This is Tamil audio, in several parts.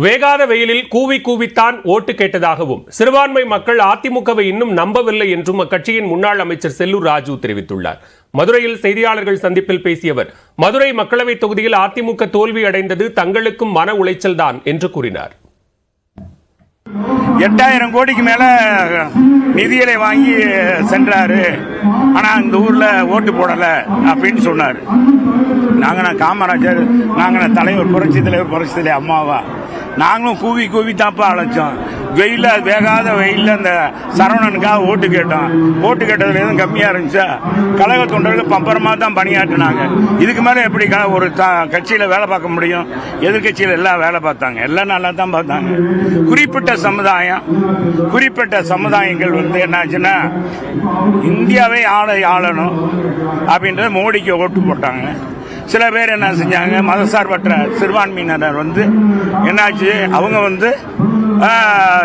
வேகாத வெயிலில் கூவி கூவித்தான் ஓட்டு கேட்டதாகவும் சிறுபான்மை மக்கள் அதிமுகவை இன்னும் நம்பவில்லை என்றும் அக்கட்சியின் முன்னாள் அமைச்சர் செல்லூர் ராஜு தெரிவித்துள்ளார். மதுரையில் செய்தியாளர்கள் சந்திப்பில் பேசிய அவர், மதுரை மக்களவைத் தொகுதியில் அதிமுக தோல்வி அடைந்தது தங்களுக்கும் மன உளைச்சல் தான் என்று கூறினார். 8000 கோடிக்கு மேல நிதிகளை வாங்கி சென்றாரு, ஆனா இந்த ஊர்ல ஓட்டு போடல அப்படின்னு சொன்னாரு. நாங்க காமராஜர், நாங்க தலைவர், புரட்சி தலைவர் அம்மாவா நாங்களும் கூவி கூவி தாப்பா அழைச்சோம். வெயில வேகாத வெயில அந்த சரவணனுக்காக ஓட்டு கேட்டோம். ஓட்டு கேட்டதுல எதுவும் கம்மியா இருந்துச்சா? கழக தொண்டர்கள் பம்பரமா தான் பணியாற்றினாங்க. இதுக்கு மேல எப்படி ஒரு கட்சியில வேலை பார்க்க முடியும்? எதிர்கட்சியில எல்லாம் வேலை பார்த்தாங்க, எல்லாம் நல்லா தான் பார்த்தாங்க. குறிப்பிட்ட சமுதாயங்கள் என்னாச்சுன்னா இந்தியாவை ஆளணும் அப்படின்றத மோடிக்கு ஓட்டு போட்டாங்க. சில பேர் என்ன செஞ்சாங்க, மதசார்பற்ற சிறுபான்மையினர் என்னாச்சு, அவங்க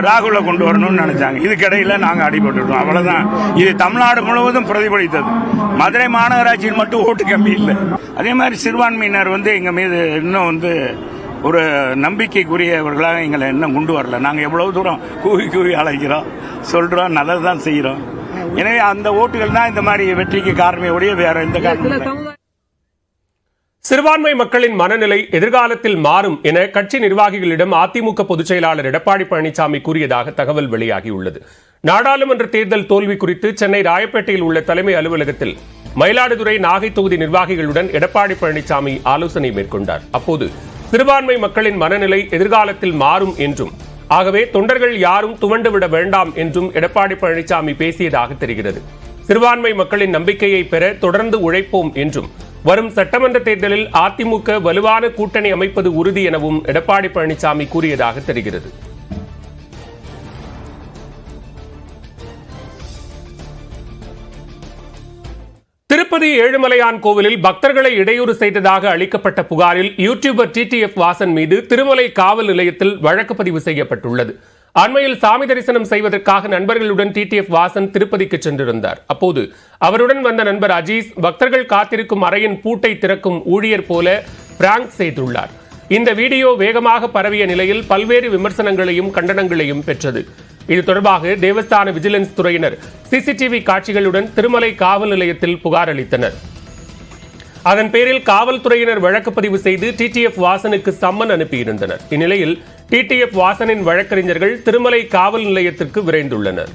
ராகுலை கொண்டு வரணும்னு நினைச்சாங்க. இதுக்கிடையில நாங்க அடிபட்டுட்டோம், அவ்வளவுதான். இது தமிழ்நாடு முழுவதும் பிரதிபலித்தது. மதுரை மாநகராட்சியில் மட்டும் ஓட்டு கம்மி இல்லை. அதே மாதிரி சிறுபான்மையினர் எங்க மீது இன்னும் ஒரு நம்பிக்கைக்குரியவர்களாக எங்களை இன்னும் கொண்டு வரல. நாங்கள் எவ்வளவு தூரம் கூவி அழைக்கிறோம், சொல்றோம், நல்லதுதான் செய்யறோம். எனவே அந்த ஓட்டுகள் தான் இந்த மாதிரி வெற்றிக்கு காரணமே ஒழிய வேற எந்த காரணம். சிறுபான்மை மக்களின் மனநிலை எதிர்காலத்தில் மாறும் என கட்சி நிர்வாகிகளிடம் அதிமுக பொதுச் செயலாளர் எடப்பாடி பழனிசாமி கூறியதாக தகவல் வெளியாகியுள்ளது. நாடாளுமன்ற தேர்தல் தோல்வி குறித்து சென்னை ராயப்பேட்டையில் உள்ள தலைமை அலுவலகத்தில் மயிலாடுதுறை, நாகை தொகுதி நிர்வாகிகளுடன் எடப்பாடி பழனிசாமி ஆலோசனை மேற்கொண்டார். அப்போது சிறுபான்மை மக்களின் மனநிலை எதிர்காலத்தில் மாறும் என்றும், ஆகவே தொண்டர்கள் யாரும் துவண்டுவிட வேண்டாம் என்றும் எடப்பாடி பழனிசாமி பேசியதாக தெரிகிறது. சிறுபான்மை மக்களின் நம்பிக்கையை பெற தொடர்ந்து உழைப்போம் என்றும், வரும் சட்டமன்ற தேர்தலில் அதிமுக வலுவான கூட்டணி அமைப்பது உறுதி எனவும் எடப்பாடி பழனிசாமி கூறியதாக தெரிகிறது. திருப்பதி ஏழுமலையான் கோவிலில் பக்தர்களை இடையூறு செய்ததாக அளிக்கப்பட்ட புகாரில் யூடியூபர் TTF வாசன் மீது திருமலை காவல் நிலையத்தில் வழக்கு பதிவு செய்யப்பட்டுள்ளது. அண்மையில் சாமி தரிசனம் செய்வதற்காக நண்பர்களுடன் TTF வாசன் திருப்பதிக்கு சென்றிருந்தார். அப்போது அவருடன் வந்த நண்பர் அஜீஸ் பக்தர்கள் காத்திருக்கும் அறையின் பூட்டை திறக்கும் ஊழியர் போல பிராங்க் செய்துள்ளார். இந்த வீடியோ வேகமாக பரவிய நிலையில் பல்வேறு விமர்சனங்களையும் கண்டனங்களையும் பெற்றது. இது தொடர்பாக தேவஸ்தான விஜிலன்ஸ் துறையினர் CCTV காட்சிகளுடன் திருமலை காவல் நிலையத்தில் புகார் அளித்தனர். அதன் பேரில் காவல்துறையினர் வழக்கு பதிவு செய்து TTF வாசனுக்கு சம்மன் அனுப்பியிருந்தனர். இந்நிலையில் TTF வாசனின் வழக்கறிஞர்கள் திருமலை காவல் நிலையத்திற்கு விரைந்துள்ளனர்.